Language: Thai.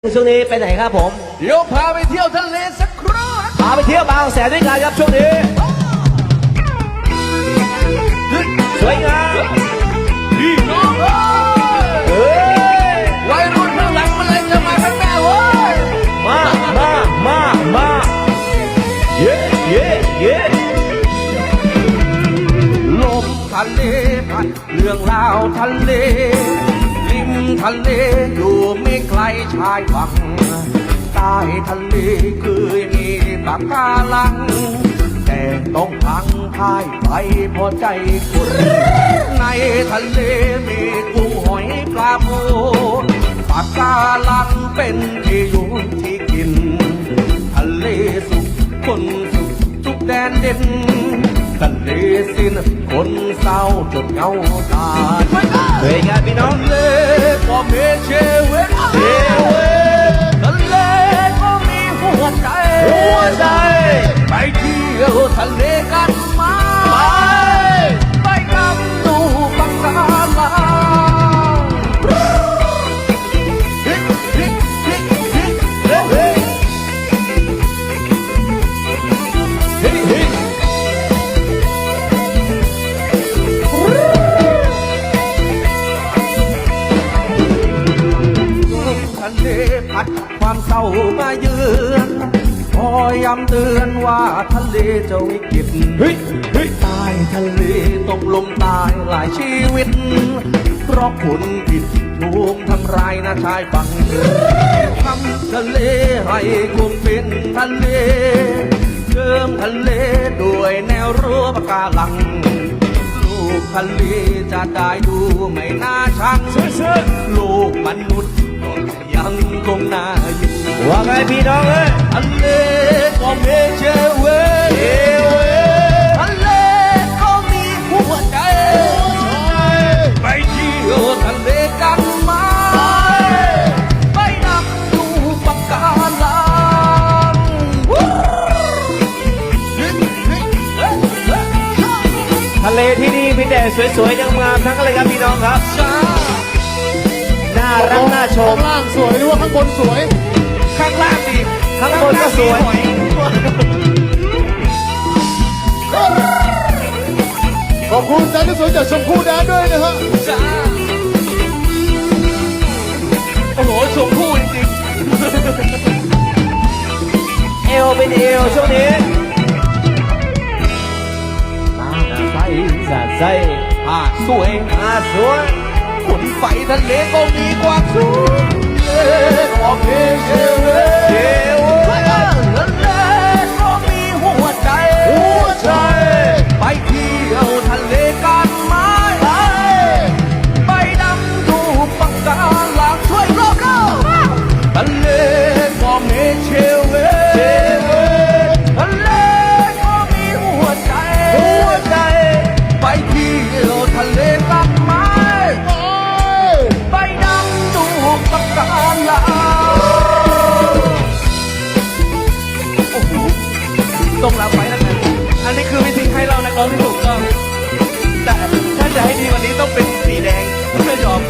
ช่วงนี้ไปไหนครับผม เดี๋ยวพาไปเที่ยวทะเลสักครู่ พาไปเที่ยวบางแสนด้วยกันครับช่วงนี้สวยงาม พี่น้องเอ้ยวัยรุ่นข้างหลังมันเลยจะมาข้างหน้าเว้ยมาเย้เย้ ลมทะเลพัดเรื่องราวทะเลริมทะเลอยู่ไม่ไกลชายฝั่งใต้ทะเลเคยมีปะการังแต่ต้องพังพ่ายไปเพราะใจคนในทะเลมีกุ้งหอยปลาโมปะการังเป็นที่อยู่ที่กินทะเลสุขคนสุขทุกแดนเด่นทะเลสิ้นคนเศร้าจดเงาตาสวยงามพี่น้อง ทะเลก็มีเชเวตทะเลก็มีหัวใจไปเที่ยวทะเลกันมาไปกันดูปะการังทะเลพัดความเศร้ามาเยือนคอยย้ำเตือนว่าทะเลจะวิกฤตตายทะเลตกลมตายหลายชีวิตเพราะคนผิดถูกทำร้ายนะชายฝั่งทำทะเลให้คงเป็นทะเลเติมทะเลด้วยแนวรั้วปะการังลูกทะเลจะได้ดูไม่น่าชังลูกมนุษย์ยังคงน่าอยู่ ว่าไงพี่น้องเอ้ย ทะเลก็มีเชเวทะเลก็มีหัวใจไปเที่ยวทะเลกันมาไปนับดูปะการังทะเลที่นี่มีแต่สวยๆงามๆทั้งนั้นเลยครับพี่น้องครับน่ารักน่าชม ข้างล่างสวยหรือว่าข้างบนสวย ข้างล่างดิ ข้างบนก็สวย ขอบคุณแสนสวยจากชมพู่แดนด้วยนะฮะ จ้าโอ้โหชมพู่จริง เอวเป็นเอวช่วงนี้ ๆใส สาดไส้ ผ้าสวย สวย คนไฟทะเลก็มีความสุขโอเคเชเวทะเลก็มีหัวใจไปเที่ยวทะเลกันไหมไปดำดูปะการังช่วยโลกเราทะเลก็มีเชเวทะเลก็มีหัวใจไปเที่ยวทะเลกันไหมไปดำดูปะการังโอ้โหต้องรับไว้แล้วกันอันนี้คือวิธีให้เรานักร้องที่ถูกต้องแต่ถ้าจะให้ดีวันนี้ต้องเป็นสีแดงไม่ยอม